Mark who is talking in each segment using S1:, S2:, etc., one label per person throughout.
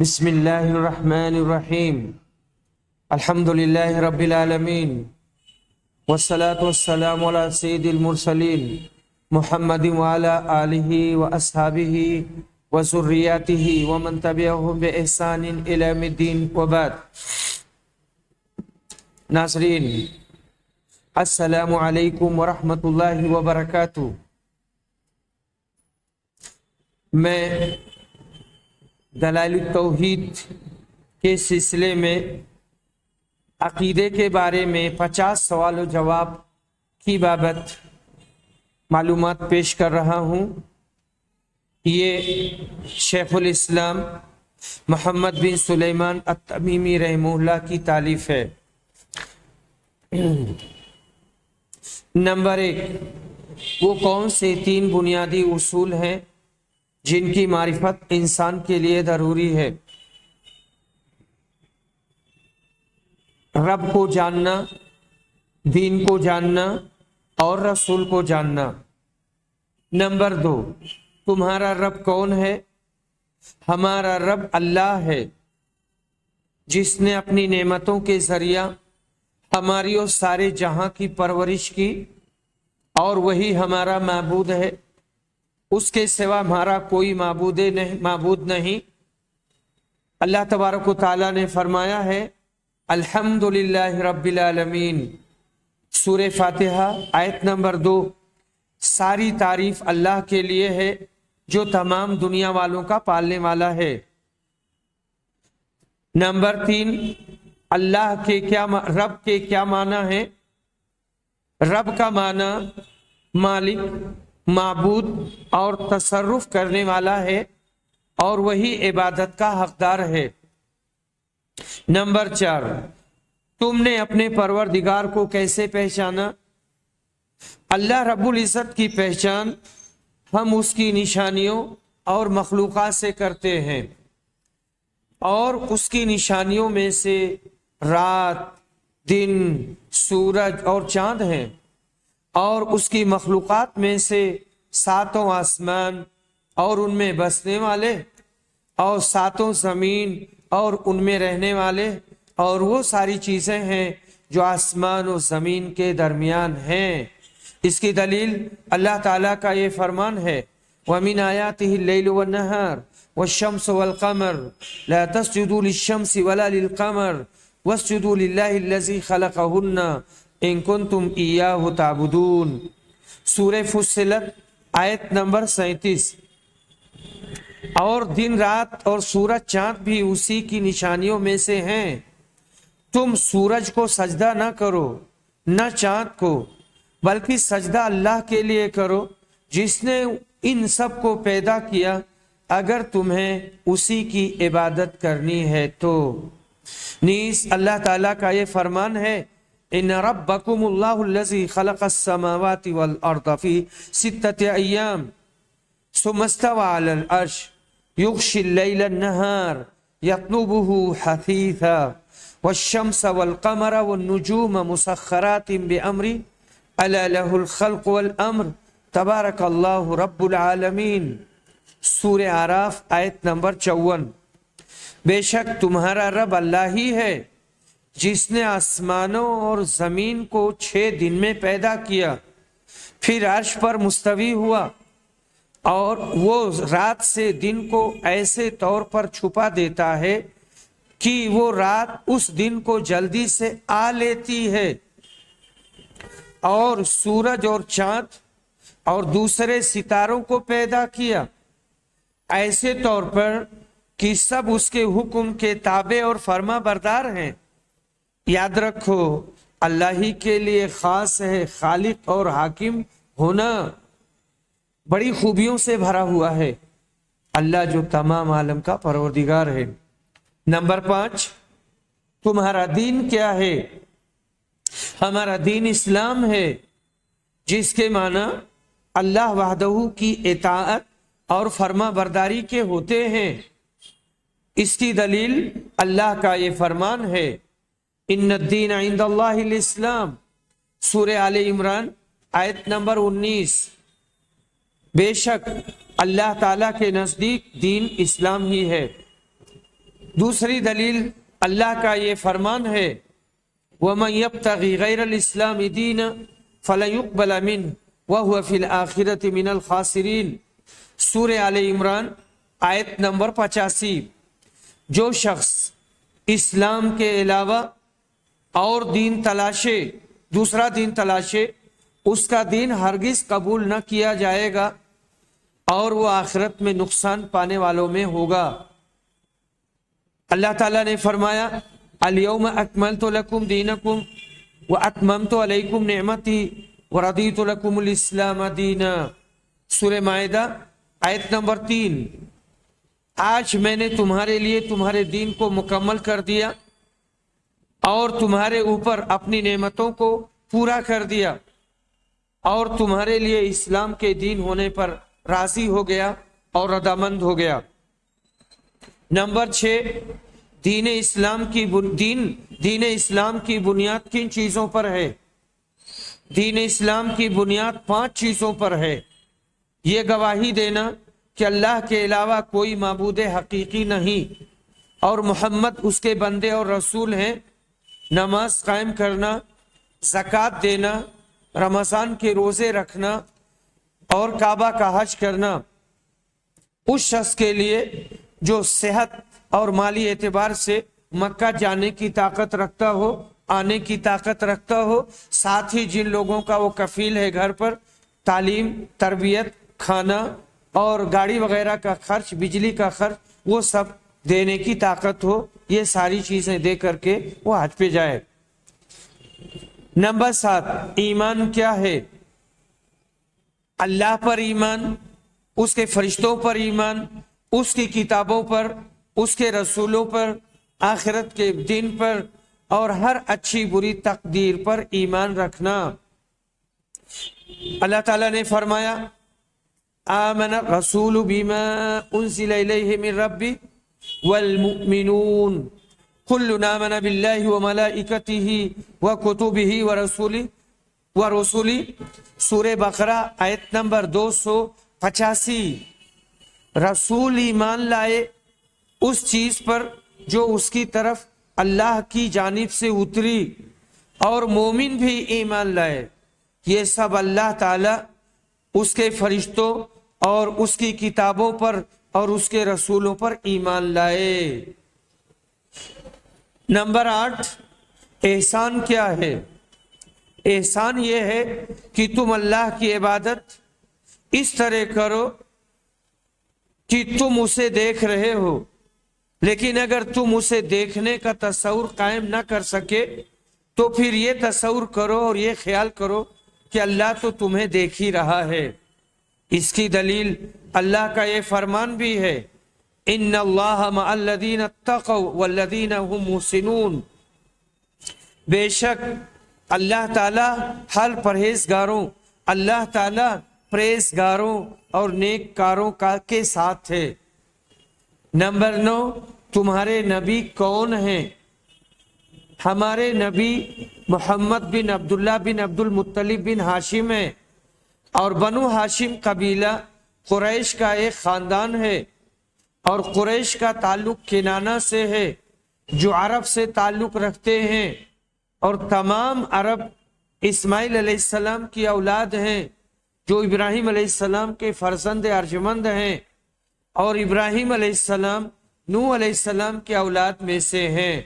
S1: بسم اللہ الرحمن الرحیم الحمد للہ رب العالمین والصلاة والسلام علی سید المرسلین محمد وعلی آلہ واصحابہ وذریاتہ ومن تبعہم بإحسان الی یوم الدین وبعد۔ ناظرین السلام علیکم ورحمۃ اللہ وبرکاتہ۔ میں دلائل التوحید کے سلسلے میں عقیدے کے بارے میں 50 سوال و جواب کی بابت معلومات پیش کر رہا ہوں۔ یہ شیخ الاسلام محمد بن سلیمان التمیمی رحمہ اللہ کی تالیف ہے۔ نمبر 1، وہ کون سے 3 بنیادی اصول ہیں جن کی معرفت انسان کے لیے ضروری ہے؟ رب کو جاننا، دین کو جاننا اور رسول کو جاننا۔ نمبر 2، تمہارا رب کون ہے؟ ہمارا رب اللہ ہے، جس نے اپنی نعمتوں کے ذریعہ ہماری اور سارے جہاں کی پرورش کی، اور وہی ہمارا معبود ہے، اس کے سوا ہمارا کوئی معبود نہیں۔ اللہ تبارک و تعالیٰ نے فرمایا ہے الحمدللہ رب العالمین، سورہ فاتحہ آیت نمبر 2۔ ساری تعریف اللہ کے لیے ہے جو تمام دنیا والوں کا پالنے والا ہے۔ نمبر 3، اللہ کے رب کے کیا معنی ہے؟ رب کا معنی مالک، معبود اور تصرف کرنے والا ہے، اور وہی عبادت کا حقدار ہے۔ نمبر 4، تم نے اپنے پروردگار کو کیسے پہچانا؟ اللہ رب العزت کی پہچان ہم اس کی نشانیوں اور مخلوقات سے کرتے ہیں، اور اس کی نشانیوں میں سے رات، دن، سورج اور چاند ہیں، اور اس کی مخلوقات میں سے 7 آسمان اور ان میں بسنے والے، اور 7 زمین اور ان میں رہنے والے، اور وہ ساری چیزیں ہیں جو آسمان و زمین کے درمیان ہیں۔ اس کی دلیل اللہ تعالیٰ کا یہ فرمان ہے وَمِنْ آيَاتِهِ اللَّيْلُ وَالنَّهَارُ وَالشَّمْسُ وَالْقَمَرُ لَا تَسْجُدُوا لِلشَّمْسِ وَلَا لِلْقَمَرِ وَاسْجُدُوا لِلَّهِ الَّذِي خَلَقَهُنَّ إِن كُنتُمْ إِيَّاهُ تَعْبُدُونَ۔ سورہ فصلت آیت نمبر 37۔ اور دن رات اور سورج چاند بھی اسی کی نشانیوں میں سے ہیں۔ تم سورج کو سجدہ نہ کرو نہ چاند کو، بلکہ سجدہ اللہ کے لیے کرو جس نے ان سب کو پیدا کیا، اگر تمہیں اسی کی عبادت کرنی ہے تو۔ نیز اللہ تعالیٰ کا یہ فرمان ہے ان ربکم اللہ الذی خلق السماوات والارض فی 6 ایام ثم استوى علی العرش یغشی اللیل النہار یطلبہ حثیثا والشمس والقمر والنجوم مسخرات بامرہ الا لہ الخلق والامر تبارک اللہ رب العالمین۔ سورہ اعراف آیت نمبر 54۔ بے شک تمہارا رب اللہ ہی ہے جس نے آسمانوں اور زمین کو 6 دن میں پیدا کیا، پھر عرش پر مستوی ہوا، اور وہ رات سے دن کو ایسے طور پر چھپا دیتا ہے کہ وہ رات اس دن کو جلدی سے آ لیتی ہے، اور سورج اور چاند اور دوسرے ستاروں کو پیدا کیا ایسے طور پر کہ سب اس کے حکم کے تابع اور فرما بردار ہیں۔ یاد رکھو اللہ ہی کے لیے خاص ہے خالق اور حاکم ہونا، بڑی خوبیوں سے بھرا ہوا ہے اللہ جو تمام عالم کا پروردگار ہے۔ نمبر 5، تمہارا دین کیا ہے؟ ہمارا دین اسلام ہے، جس کے معنی اللہ وحدہ کی اطاعت اور فرما برداری کے ہوتے ہیں۔ اس کی دلیل اللہ کا یہ فرمان ہے ان الدین عند اللہ الاسلام، سورہ آل عمران آیت نمبر 19۔ بے شک اللہ تعالیٰ کے نزدیک دین اسلام ہی ہے۔ دوسری دلیل اللہ کا یہ فرمان ہے وَمَن يَبْتَغِ غَيْرَ الْإِسْلَامِ دِينًا فَلَن يُقْبَلَ مِنْهُ وَهُوَ فِي الْآخِرَةِ مِنَ الْخَاسِرِينَ۔ سورہ آل عمران آیت نمبر 85۔ جو شخص اسلام کے علاوہ اور دین تلاشے، دوسرا دین تلاشے، اس کا دین ہرگز قبول نہ کیا جائے گا اور وہ آخرت میں نقصان پانے والوں میں ہوگا۔ اللہ تعالیٰ نے فرمایا الیوم اکملت لکم دینکم واتممت علیکم نعمتی ورضیت لکم الاسلام دینا۔ سورہ مائدہ آیت نمبر 3۔ آج میں نے تمہارے لیے تمہارے دین کو مکمل کر دیا اور تمہارے اوپر اپنی نعمتوں کو پورا کر دیا اور تمہارے لیے اسلام کے دین ہونے پر راضی ہو گیا اور رضامند ہو گیا۔ نمبر 6، دین اسلام کی بنیاد کن چیزوں پر ہے؟ دین اسلام کی بنیاد 5 چیزوں پر ہے۔ یہ گواہی دینا کہ اللہ کے علاوہ کوئی معبود حقیقی نہیں اور محمد اس کے بندے اور رسول ہیں، نماز قائم کرنا، زکوٰۃ دینا، رمضان کے روزے رکھنا اور کعبہ کا حج کرنا۔ اس شخص کے لیے جو صحت اور مالی اعتبار سے مکہ جانے کی طاقت رکھتا ہو، آنے کی طاقت رکھتا ہو، ساتھ ہی جن لوگوں کا وہ کفیل ہے گھر پر تعلیم، تربیت، کھانا اور گاڑی وغیرہ کا خرچ، بجلی کا خرچ، وہ سب دینے کی طاقت ہو، یہ ساری چیزیں دے کر کے وہ حج پہ جائے۔ نمبر 7، ایمان کیا ہے؟ اللہ پر ایمان، اس کے فرشتوں پر ایمان، اس کی کتابوں پر، اس کے رسولوں پر، آخرت کے دن پر اور ہر اچھی بری تقدیر پر ایمان رکھنا۔ اللہ تعالیٰ نے فرمایا آمن الرسول بما انزل الیہ من ربی والمؤمنون کل آمن باللہ وملائکتہ وکتبہ ورسلہ۔ سورہ بقرہ آیت نمبر 285۔ رسول ایمان لائے اس چیز پر جو اس کی طرف اللہ کی جانب سے اتری، اور مومن بھی ایمان لائے، یہ سب اللہ تعالی اس کے فرشتوں اور اس کی کتابوں پر اور اس کے رسولوں پر ایمان لائے۔ نمبر 8، احسان کیا ہے؟ احسان یہ ہے کہ تم اللہ کی عبادت اس طرح کرو کہ تم اسے دیکھ رہے ہو، لیکن اگر تم اسے دیکھنے کا تصور قائم نہ کر سکے تو پھر یہ تصور کرو اور یہ خیال کرو کہ اللہ تو تمہیں دیکھ ہی رہا ہے۔ اس کی دلیل اللہ کا یہ فرمان بھی ہے ان اللہ مع الذین اتقوا والذین هم محسنون۔ بے شک اللہ تعالی ہر پرہیزگاروں، اللہ تعالی پرہیزگاروں اور نیک کاروں کے ساتھ ہے۔ نمبر 9، تمہارے نبی کون ہیں؟ ہمارے نبی محمد بن عبداللہ بن عبد المطلب بن ہاشم ہے، اور بنو ہاشم قبیلہ قریش کا ایک خاندان ہے، اور قریش کا تعلق کنانہ سے ہے جو عرب سے تعلق رکھتے ہیں، اور تمام عرب اسماعیل علیہ السلام کی اولاد ہیں جو ابراہیم علیہ السلام کے فرزند ارجمند ہیں، اور ابراہیم علیہ السلام نوح علیہ السلام کی اولاد میں سے ہیں۔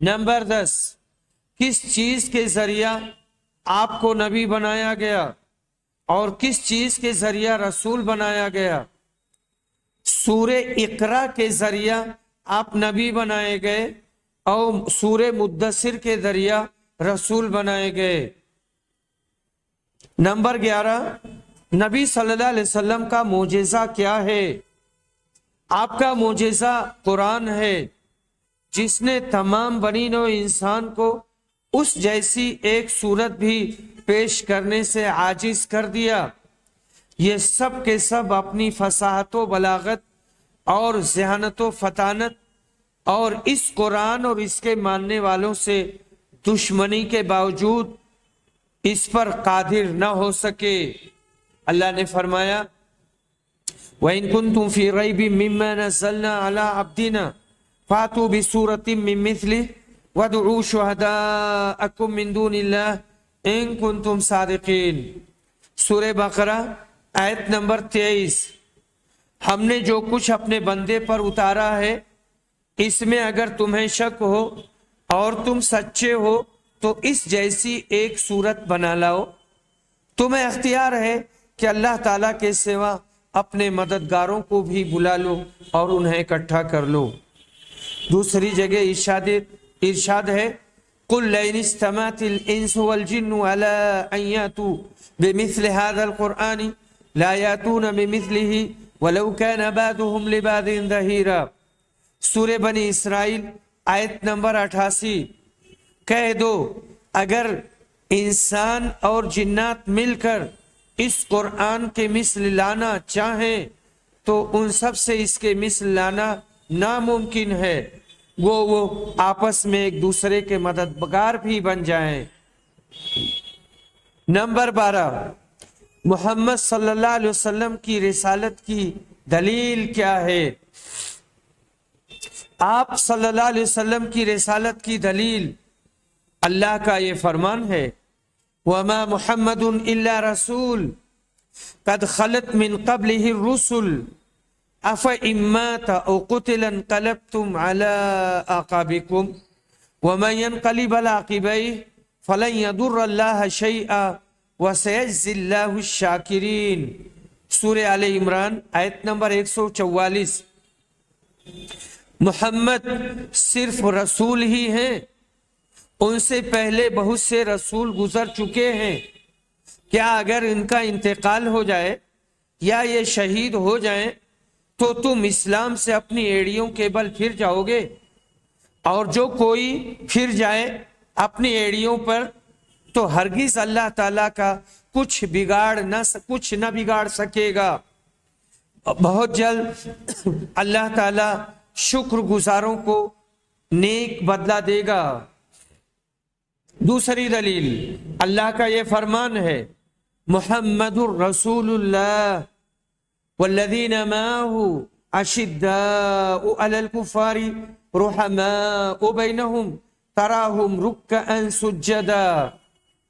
S1: نمبر 10، کس چیز کے ذریعہ آپ کو نبی بنایا گیا اور کس چیز کے ذریعہ رسول بنایا گیا؟ سورہ اقرا کے ذریعہ آپ نبی بنائے گئے اور سورہ مدثر کے ذریعہ رسول بنائے گئے۔ نمبر 11، نبی صلی اللہ علیہ وسلم کا معجزہ کیا ہے؟ آپ کا معجزہ قرآن ہے، جس نے تمام بنی نوع انسان کو اس جیسی ایک صورت بھی پیش کرنے سے عاجز کر دیا۔ یہ سب کے سب اپنی فصاحت و بلاغت اور ذہانت و فطانت اور اس قرآن اور اس کے ماننے والوں سے دشمنی کے باوجود اس پر قادر نہ ہو سکے۔ اللہ نے فرمایا وَإِن كُنتُمْ فِي رَيْبٍ مِّمَّا نَزَّلْنَا عَلَىٰ عَبْدِنَا فاتو بسورۃ من مثلہ وادعوا شہداءکم من دون اللہ ان کنتم صادقین۔ سورہ بقرہ آیت نمبر 23۔ ہم نے جو کچھ اپنے بندے پر اتارا ہے اس میں اگر تمہیں شک ہو اور تم سچے ہو تو اس جیسی ایک صورت بنا لاؤ۔ تمہیں اختیار ہے کہ اللہ تعالیٰ کے سوا اپنے مددگاروں کو بھی بلا لو اور انہیں اکٹھا کر لو۔ دوسری جگہ ارشاد ہے قُلْ لَئِنِ اسْتَمَعَتِ الْإِنسُ وَالْجِنُّ عَلَىٰ أَن يَأْتُوا بِمِثْلِ هَٰذَا الْقُرْآنِ لَا يَأْتُونَ بِمِثْلِهِ وَلَوْ كَانَ بَعْضُهُمْ لِبَعْضٍ ظَهِيرًا۔ سورہ بنی اسرائیل آیت نمبر 88۔ کہہ دو اگر انسان اور جنات مل کر اس قرآن کے مثل لانا چاہیں تو ان سب سے اس کے مثل لانا ناممکن ہے، وہ آپس میں ایک دوسرے کے مددگار بھی بن جائیں۔ نمبر 12، محمد صلی اللہ علیہ وسلم کی رسالت کی دلیل کیا ہے؟ آپ صلی اللہ علیہ وسلم کی رسالت کی دلیل اللہ کا یہ فرمان ہے وَمَا مُحَمَّدٌ إِلَّا رَسُولٌ قَدْ خَلَتْ مِن قَبْلِهِ الرُّسُلُ أَفَإِن مَّاتَ أَوْ قُتِلَ انقلبتم عَلَىٰ أَعْقَابِكُمْ وَمَن يَنقَلِبْ عَلَىٰ عَقِبَيْهِ فَلَن يَضُرَّ اللَّهَ شَيْئًا وَسَيَجْزِي اللَّهُ الشَّاكِرِينَ۔ سورہ آل عمران آیت نمبر 144۔ محمد صرف رسول ہی ہیں، ان سے پہلے بہت سے رسول گزر چکے ہیں۔ کیا اگر ان کا انتقال ہو جائے یا یہ شہید ہو جائیں تو تم اسلام سے اپنی ایڑیوں کے بل پھر جاؤ گے؟ اور جو کوئی پھر جائے اپنی ایڑیوں پر تو ہرگز اللہ تعالیٰ کا کچھ نہ بگاڑ سکے گا۔ بہت جلد اللہ تعالیٰ شکر گزاروں کو نیک بدلہ دے گا۔ دوسری دلیل اللہ کا یہ فرمان ہے محمد الرسول اللہ والذین معه اشداء علی الکفار رحماء بینہم تراہم رکعا سجدا۔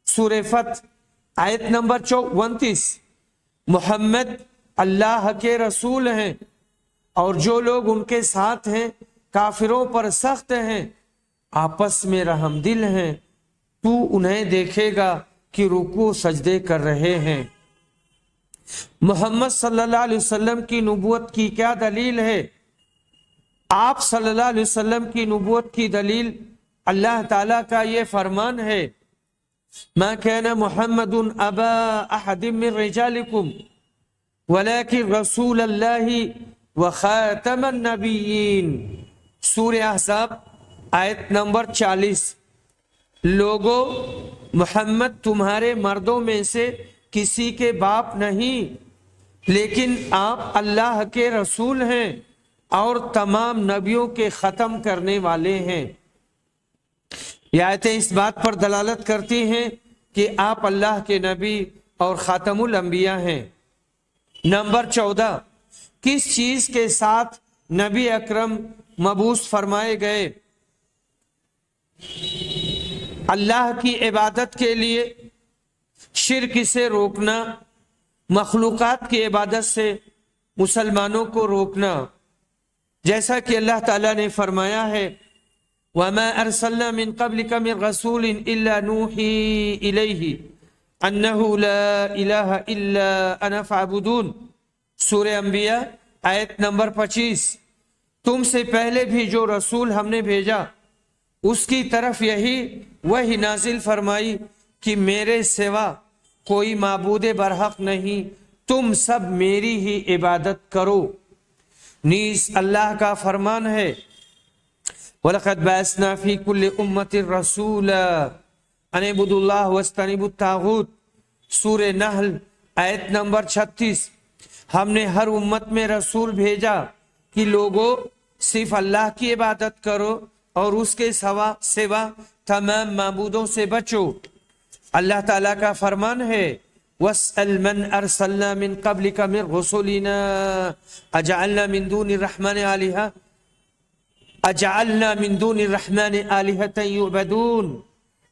S1: سورہ فتح آیت نمبر 29۔ محمد اللہ کے رسول ہیں اور جو لوگ ان کے ساتھ ہیں کافروں پر سخت ہیں، آپس میں رحم دل ہیں، تو انہیں دیکھے گا کہ رکوع سجدے کر رہے ہیں۔ محمد صلی اللہ علیہ وسلم کی نبوت کی کیا دلیل ہے؟ آپ صلی اللہ علیہ وسلم کی نبوت کی دلیل اللہ تعالیٰ کا یہ فرمان ہے ما كان محمد ابا احد من رجالکم ولكن رسول اللہ وخاتم النبیین۔ سورہ احزاب آیت نمبر 40۔ لوگو محمد تمہارے مردوں میں سے کسی کے باپ نہیں، لیکن آپ اللہ کے رسول ہیں اور تمام نبیوں کے ختم کرنے والے ہیں۔ یہ آیتیں اس بات پر دلالت کرتی ہیں کہ آپ اللہ کے نبی اور خاتم الانبیاء ہیں۔ نمبر 14، کس چیز کے ساتھ نبی اکرم مبعوث فرمائے گئے؟ اللہ کی عبادت کے لیے شرک سے روکنا، مخلوقات کی عبادت سے مسلمانوں کو روکنا، جیسا کہ اللہ تعالیٰ نے فرمایا ہے وَمَا أَرْسَلْنَا مِن قَبْلِكَ مِن رَسُولٍ إِلَّا نُوحِي إِلَيْهِ أَنَّهُ لَا إِلَهَ إِلَّا أَنَا فَاعْبُدُونِ۔ سورہ انبیاء آیت نمبر 25۔ تم سے پہلے بھی جو رسول ہم نے بھیجا اس کی طرف یہی وحی نازل فرمائی کہ میرے سوا کوئی معبود برحق نہیں، تم سب میری ہی عبادت کرو۔ نیز اللہ کا فرمان ہے وَلَقَدْ بَعَثْنَا فِي كُلِّ أُمَّةٍ رَسُولًا أَنِ اعْبُدُوا اللَّهَ وَاجْتَنِبُوا الطَّاغُوتَ۔ سورہ نحل آیت نمبر 36۔ ہم نے ہر امت میں رسول بھیجا کہ لوگوں صرف اللہ کی عبادت کرو اور اس کے سوا تمام معبودوں سے بچو۔ اللہ تعالیٰ کا فرمان ہے وَاسْأَلْ مَنْ أَرْسَلْنَا مِن قَبْلِكَ مِن رُسُلِنَا أَجَعَلْنَا مِن دُونِ الرَّحْمَنِ آلِهَةً اجعلنا من دون الرحمن آلہۃ یعبدون،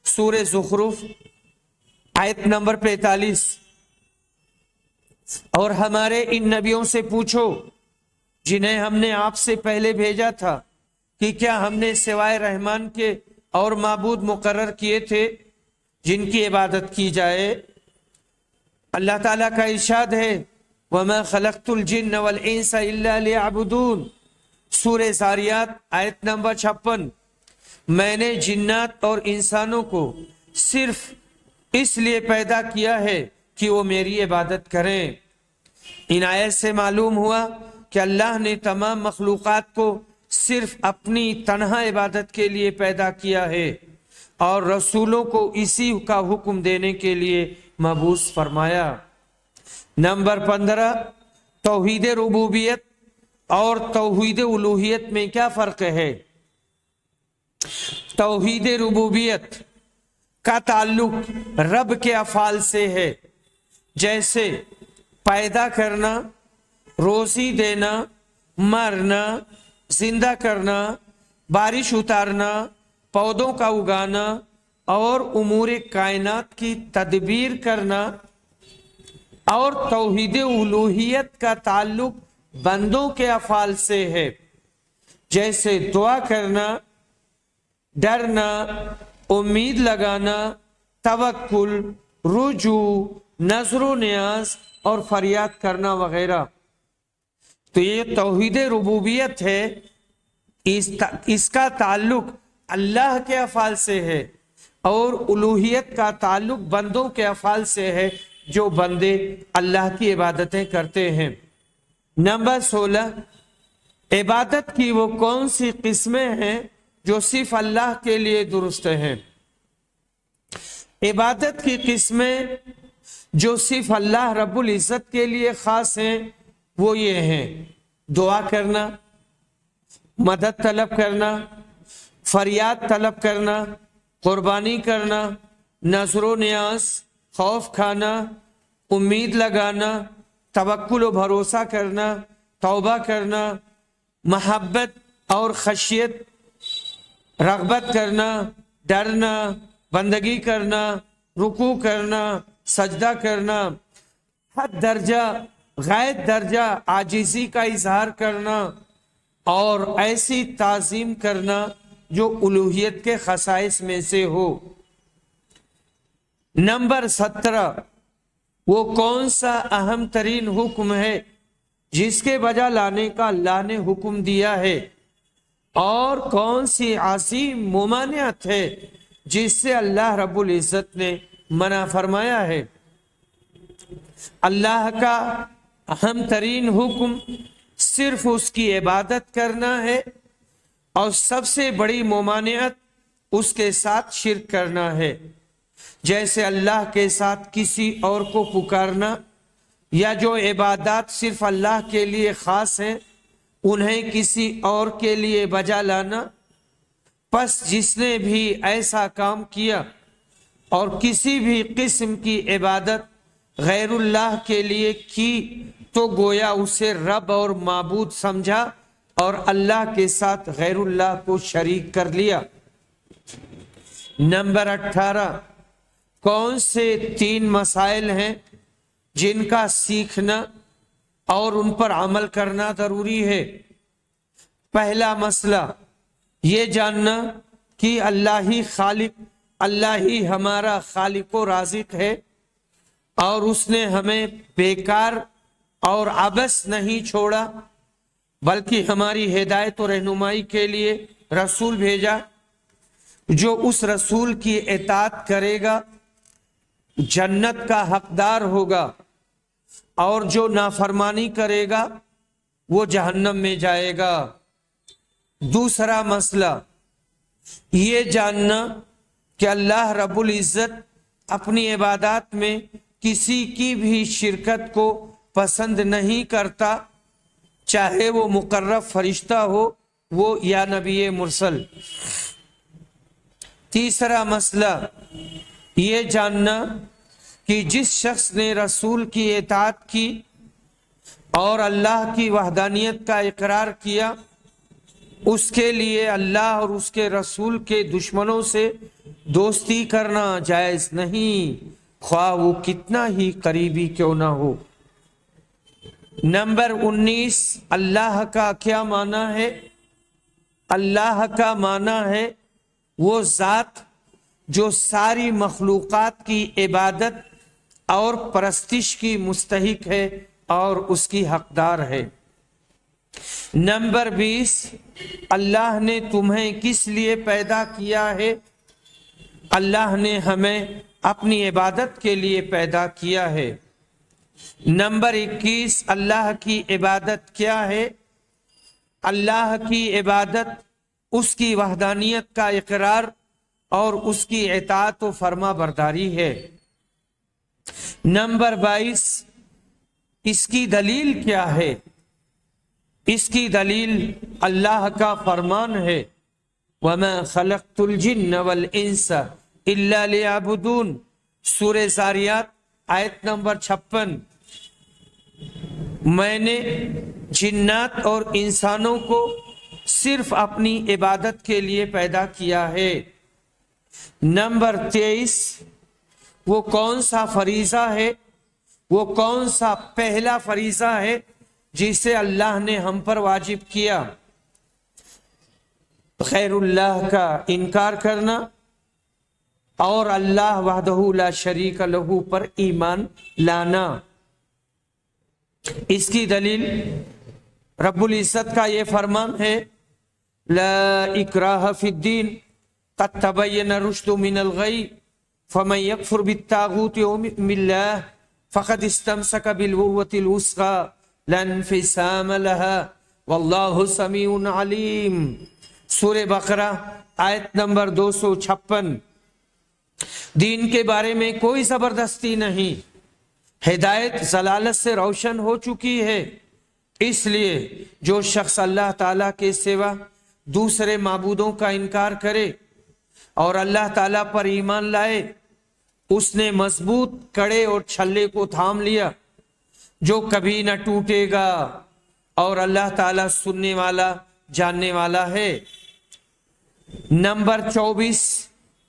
S1: سورہ زخرف آیت نمبر 45۔ اور ہمارے ان نبیوں سے پوچھو جنہیں ہم نے آپ سے پہلے بھیجا تھا کہ کیا ہم نے سوائے رحمان کے اور معبود مقرر کیے تھے جن کی عبادت کی جائے؟ اللہ تعالیٰ کا ارشاد ہے وَمَا خَلَقْتُ الْجِنَّ وَالْإِنسَ إِلَّا لِيَعْبُدُونَ، سورہ زاریات آیت نمبر 56۔ میں نے جنات اور انسانوں کو صرف اس لیے پیدا کیا ہے کہ وہ میری عبادت کریں۔ ان آیت سے معلوم ہوا کہ اللہ نے تمام مخلوقات کو صرف اپنی تنہا عبادت کے لیے پیدا کیا ہے اور رسولوں کو اسی کا حکم دینے کے لیے مبعوث فرمایا۔ نمبر 15، توحید ربوبیت اور توحید الوہیت میں کیا فرق ہے؟ توحید ربوبیت کا تعلق رب کے افعال سے ہے، جیسے پیدا کرنا، روزی دینا، مرنا، زندہ کرنا، بارش اتارنا، پودوں کا اگانا اور امور کائنات کی تدبیر کرنا۔ اور توحید الوہیت کا تعلق بندوں کے افعال سے ہے، جیسے دعا کرنا، ڈرنا، امید لگانا، توکل، رجوع، نذر و نیاز اور فریاد کرنا وغیرہ۔ تو یہ توحید ربوبیت ہے، اس کا تعلق اللہ کے افعال سے ہے، اور الوہیت کا تعلق بندوں کے افعال سے ہے جو بندے اللہ کی عبادتیں کرتے ہیں۔ نمبر 16، عبادت کی وہ کون سی قسمیں ہیں جو صرف اللہ کے لیے درست ہیں؟ عبادت کی قسمیں جو صرف اللہ رب العزت کے لیے خاص ہیں وہ یہ ہیں: دعا کرنا، مدد طلب کرنا، فریاد طلب کرنا، قربانی کرنا، نذر و نیاز، خوف کھانا، امید لگانا، توکل و بھروسہ کرنا، توبہ کرنا، محبت اور خشیت، رغبت کرنا، ڈرنا، بندگی کرنا، رکوع کرنا، سجدہ کرنا، حد درجہ غائب درجہ عاجزی کا اظہار کرنا اور ایسی تعظیم کرنا جو الوہیت کے خصائص میں سے ہو۔ نمبر 17، وہ کون سا اہم ترین حکم ہے جس کے بجا لانے کا اللہ نے حکم دیا ہے، اور کون سی عظیم ممانعت ہے جس سے اللہ رب العزت نے منع فرمایا ہے؟ اللہ کا اہم ترین حکم صرف اس کی عبادت کرنا ہے، اور سب سے بڑی ممانعت اس کے ساتھ شرک کرنا ہے، جیسے اللہ کے ساتھ کسی اور کو پکارنا، یا جو عبادات صرف اللہ کے لیے خاص ہیں انہیں کسی اور کے لیے بجا لانا۔ پس جس نے بھی ایسا کام کیا اور کسی بھی قسم کی عبادت غیر اللہ کے لیے کی تو گویا اسے رب اور معبود سمجھا اور اللہ کے ساتھ غیر اللہ کو شریک کر لیا۔ نمبر 18، کون سے 3 مسائل ہیں جن کا سیکھنا اور ان پر عمل کرنا ضروری ہے؟ پہلا مسئلہ یہ جاننا کہ اللہ ہی خالق، اللہ ہی ہمارا خالق و رازق ہے، اور اس نے ہمیں بیکار اور عبث نہیں چھوڑا بلکہ ہماری ہدایت و رہنمائی کے لیے رسول بھیجا۔ جو اس رسول کی اطاعت کرے گا جنت کا حقدار ہوگا، اور جو نافرمانی کرے گا وہ جہنم میں جائے گا۔ دوسرا مسئلہ یہ جاننا کہ اللہ رب العزت اپنی عبادات میں کسی کی بھی شرکت کو پسند نہیں کرتا، چاہے وہ مقرب فرشتہ ہو وہ یا نبی مرسل۔ تیسرا مسئلہ یہ جاننا کہ جس شخص نے رسول کی اطاعت کی اور اللہ کی وحدانیت کا اقرار کیا اس کے لیے اللہ اور اس کے رسول کے دشمنوں سے دوستی کرنا جائز نہیں، خواہ وہ کتنا ہی قریبی کیوں نہ ہو۔ نمبر 19، اللہ کا کیا معنی ہے؟ اللہ کا معنی ہے وہ ذات جو ساری مخلوقات کی عبادت اور پرستش کی مستحق ہے اور اس کی حقدار ہے۔ نمبر 20، اللہ نے تمہیں کس لیے پیدا کیا ہے؟ اللہ نے ہمیں اپنی عبادت کے لیے پیدا کیا ہے۔ نمبر 21، اللہ کی عبادت کیا ہے؟ اللہ کی عبادت اس کی وحدانیت کا اقرار اور اس کی اطاعت و فرما برداری ہے۔ نمبر 22، اس کی دلیل کیا ہے؟ اس کی دلیل اللہ کا فرمان ہے، وَمَا خَلَقْتُ الْجِنَّ وَالْإِنسَ إِلَّا لِيَعْبُدُونَ، سورہ زاریات آیت نمبر 56۔ میں نے جنات اور انسانوں کو صرف اپنی عبادت کے لیے پیدا کیا ہے۔ نمبر 23، وہ کون سا فریضہ ہے؟ وہ کون سا پہلا فریضہ ہے جسے اللہ نے ہم پر واجب کیا؟ غیر اللہ کا انکار کرنا اور اللہ وحدہ لا شریک لہ پر ایمان لانا۔ اس کی دلیل رب العزت کا یہ فرمان ہے، لا اکراہ فی الدین قد تبین الرشد من الغی فمن یکفر بالطاغوت ویؤمن باللہ فقد استمسک بالعروۃ الوثقی لا انفصام لها واللہ سمیع علیم، سورہ بقرہ آیت نمبر 256۔ دین کے بارے میں کوئی زبردستی نہیں، ہدایت ضلالت سے روشن ہو چکی ہے، اس لیے جو شخص اللہ تعالیٰ کے سوا دوسرے معبودوں کا انکار کرے اور اللہ تعالیٰ پر ایمان لائے، اس نے مضبوط کڑے اور چھلے کو تھام لیا جو کبھی نہ ٹوٹے گا، اور اللہ تعالیٰ سننے والا جاننے والا ہے۔ نمبر 24،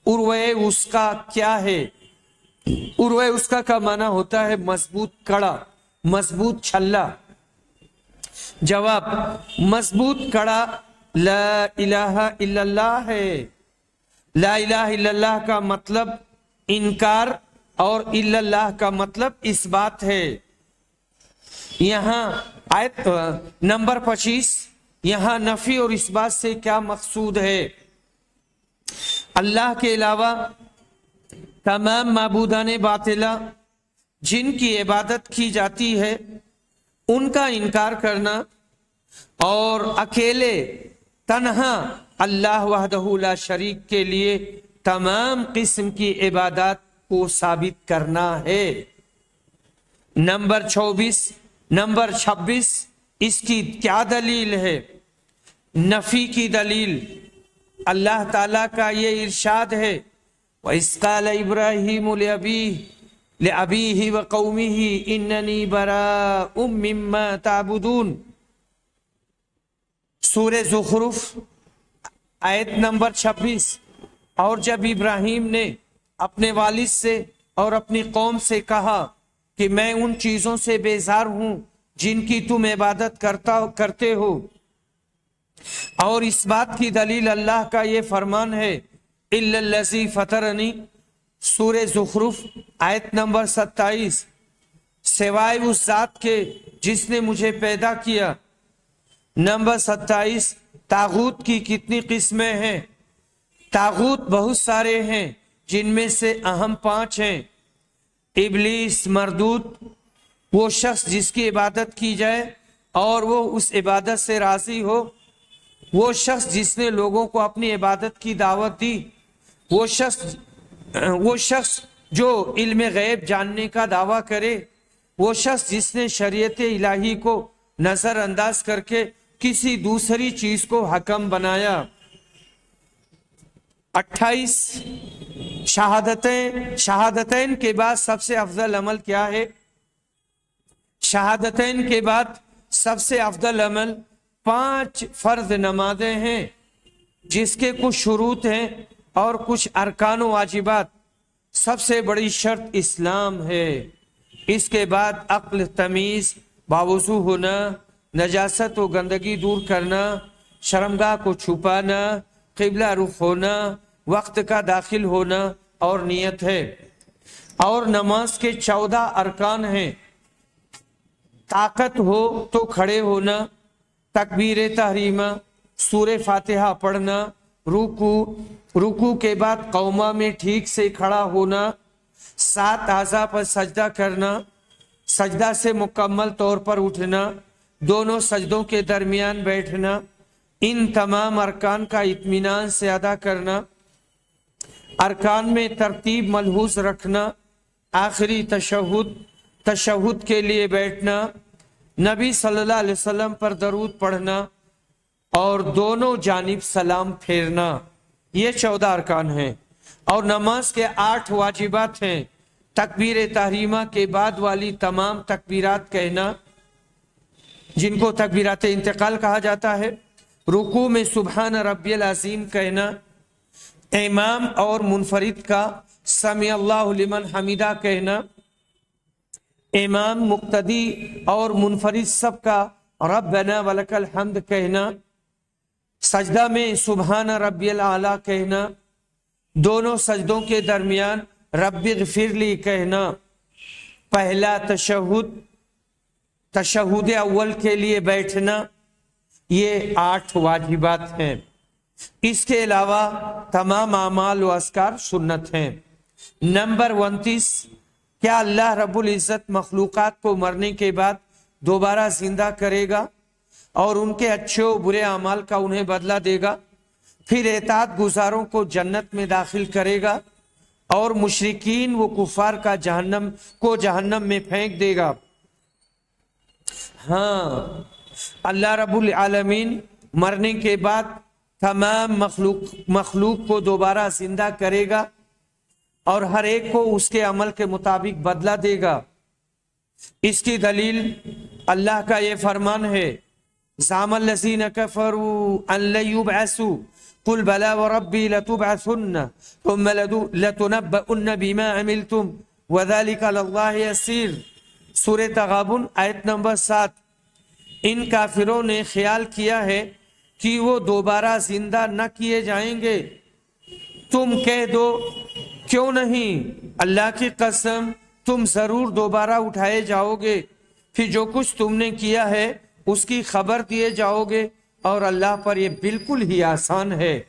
S1: عروہ وثقی کیا ہے؟ عروہ وثقی کا معنی ہوتا ہے مضبوط کڑا، مضبوط چھلا۔ جواب، مضبوط کڑا لا الہ الا اللہ ہے۔ لا الہ الا اللہ کا مطلب انکار اور الا اللہ کا مطلب اس بات ہے۔ یہاں آیت نمبر 25، یہاں نفی اور اس بات سے کیا مقصود ہے؟ اللہ کے علاوہ تمام معبودان باطلہ جن کی عبادت کی جاتی ہے ان کا انکار کرنا اور اکیلے تنہا اللہ وحدہ لا شریک کے لیے تمام قسم کی عبادات کو ثابت کرنا ہے۔ نمبر 26 اس کی کیا دلیل ہے؟ نفی کی دلیل اللہ تعالیٰ کا یہ ارشاد ہے، وَإِذْ قَالَ إِبْرَاهِيمُ لِأَبِيهِ وَقَوْمِهِ إِنَّنِي بَرَاءٌ مِّمَّا تَعْبُدُونَ، سورہ زخرف آیت نمبر 26۔ اور جب ابراہیم نے اپنے والد سے اور اپنی قوم سے کہا کہ میں ان چیزوں سے بیزار ہوں جن کی تم عبادت کرتے ہو، اور اس بات کی دلیل اللہ کا یہ فرمان ہے، إِلَّا الَّذِي فَطَرَنِي، سورہ زخرف آیت نمبر 27، سوائے اس ذات کے جس نے مجھے پیدا کیا۔ نمبر 27، طاغوت کی کتنی قسمیں ہیں؟ طاغوت بہت سارے ہیں، جن میں سے اہم 5 ہیں۔ ابلیس، مردود، وہ شخص جس کی عبادت کی جائے اور وہ اس عبادت سے راضی ہو، وہ شخص جس نے لوگوں کو اپنی عبادت کی دعوت دی، وہ شخص جو علم غیب جاننے کا دعویٰ کرے، وہ شخص جس نے شریعت الہی کو نظر انداز کر کے کسی دوسری چیز کو حکم بنایا۔ 28 شہادتین کے بعد سب سے افضل عمل کیا ہے؟ شہادتین کے بعد سب سے افضل عمل 5 فرض نمازیں ہیں جس کے کچھ شروط ہیں اور کچھ ارکان و واجبات. سب سے بڑی شرط اسلام ہے. اس کے بعد عقل تمیز، باوضو ہونا، نجاست و گندگی دور کرنا، شرمگاہ کو چھپانا، قبلہ رخ ہونا، وقت کا داخل ہونا اور نیت ہے. اور نماز کے 14 ارکان ہیں. طاقت ہو تو کھڑے ہونا، تکبیر تحریمہ، سورہ فاتحہ پڑھنا، رکوع کے بعد قومہ میں ٹھیک سے کھڑا ہونا، 7 اعضاء پر سجدہ کرنا، سجدہ سے مکمل طور پر اٹھنا، دونوں سجدوں کے درمیان بیٹھنا، ان تمام ارکان کا اطمینان سے ادا کرنا، ارکان میں ترتیب ملحوظ رکھنا، آخری تشہد کے لیے بیٹھنا، نبی صلی اللہ علیہ وسلم پر درود پڑھنا اور دونوں جانب سلام پھیرنا. یہ 14 ارکان ہیں. اور نماز کے 8 واجبات ہیں. تکبیر تحریمہ کے بعد والی تمام تکبیرات کہنا، جن کو تکبیرات انتقال کہا جاتا ہے. رکوع میں سبحان ربی العظیم کہنا، امام اور منفرد کا سمیع اللہ لمن حمیدہ کہنا، امام، مقتدی اور منفرد سب کا ربنا ولک الحمد کہنا، سجدہ میں سبحان ربی الاعلیٰ کہنا، دونوں سجدوں کے درمیان رب اغفر لی کہنا، پہلا تشہد اول کے لیے بیٹھنا. یہ 8 واجبات ہیں. اس کے علاوہ تمام اعمال و اذکار سنت ہیں. نمبر 29، کیا اللہ رب العزت مخلوقات کو مرنے کے بعد دوبارہ زندہ کرے گا اور ان کے اچھے و برے اعمال کا انہیں بدلہ دے گا، پھر اطاعت گزاروں کو جنت میں داخل کرے گا اور مشرکین و کفار کا جہنم میں پھینک دے گا؟ ہاں، اللہ رب العالمین مرنے کے بعد تمام مخلوق کو دوبارہ زندہ کرے گا اور ہر ایک کو اس کے عمل کے مطابق بدلہ دے گا. اس کی دلیل اللہ کا یہ فرمان ہے، زعم الذین کفروا ان لن یبعثوا قل بلی وربی لتبعثن ثم لتنبؤن بما عملتم وذلک علی اللہ یسیر. سورہ تغابن آیت نمبر 7. ان کافروں نے خیال کیا ہے کہ وہ دوبارہ زندہ نہ کیے جائیں گے. تم کہہ دو کیوں نہیں، اللہ کی قسم تم ضرور دوبارہ اٹھائے جاؤ گے، پھر جو کچھ تم نے کیا ہے اس کی خبر دیے جاؤ گے اور اللہ پر یہ بالکل ہی آسان ہے.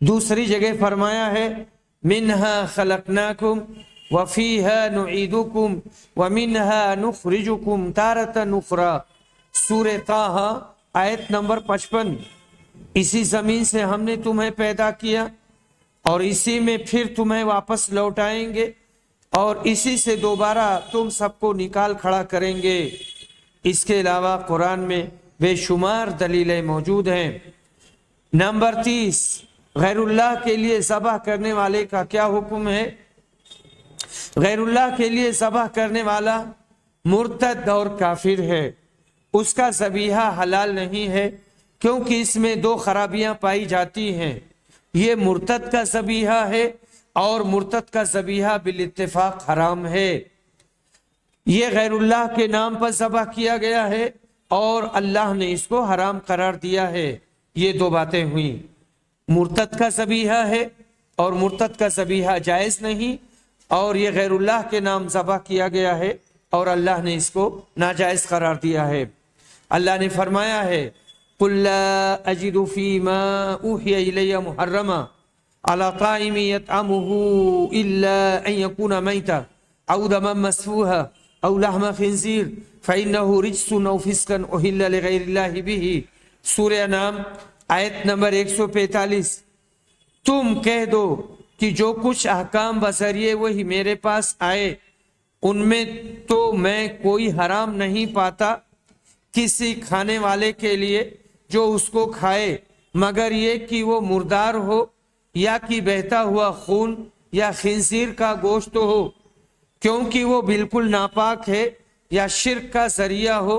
S1: دوسری جگہ فرمایا ہے، منہا خلقناکم وفیہا نعیدکم ومنہا نخرجکم تارۃ اخری. سورہ طٰہٰ آیت نمبر 55. اسی زمین سے ہم نے تمہیں پیدا کیا اور اسی میں پھر تمہیں واپس لوٹائیں گے اور اسی سے دوبارہ تم سب کو نکال کھڑا کریں گے. اس کے علاوہ قرآن میں بے شمار دلیلیں موجود ہیں. نمبر 30، غیر اللہ کے لیے ذبح کرنے والے کا کیا حکم ہے؟ غیر اللہ کے لیے ذبح کرنے والا مرتد اور کافر ہے. اس کا ذبیحہ حلال نہیں ہے کیونکہ اس میں 2 خرابیاں پائی جاتی ہیں. یہ مرتد کا ذبیحہ ہے اور مرتد کا ذبیحہ بالاتفاق حرام ہے. یہ غیر اللہ کے نام پر ذبح کیا گیا ہے اور اللہ نے اس کو حرام قرار دیا ہے. یہ 2 باتیں ہوئیں، مرتد کا ذبیحہ ہے اور مرتد کا ذبیحہ جائز نہیں، اور یہ غیر اللہ کے نام ذبح کیا گیا ہے اور اللہ نے اس کو ناجائز قرار دیا ہے. اللہ نے فرمایا ہے، قُلْ لَا أَجِدُ فِي مَا أُوحِيَ إِلَيَّ مُحَرَّمًا عَلَى طَاعِمٍ يَطْعَمُهُ إِلَّا أَن يَكُونَ مَيْتًا أَوْ دَمًا مَسْفُوحًا أَوْ لَحْمَ خِنزِيرٍ فَإِنَّهُ رِجْسٌ أَوْ فِسْقٌ أُحِلَّ لِغَيْرِ اللَّهِ بِهِ. سورہ انعام آیت نمبر 145. تم کہہ دو کہ جو کچھ احکام بذریعے وہی میرے پاس آئے ان میں تو میں کوئی حرام نہیں پاتا کسی کھانے والے کے لیے جو اس کو کھائے، مگر یہ کہ وہ مردار ہو یا کہ بہتا ہوا خون یا خنزیر کا گوشت ہو، کیونکہ وہ بالکل ناپاک ہے، یا شرک کا ذریعہ ہو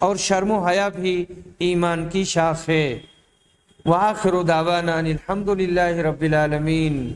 S1: اور شرم و حیا بھی ایمان کی شاخ ہے۔ وآخر دعوانا ان الحمد للہ رب العالمین۔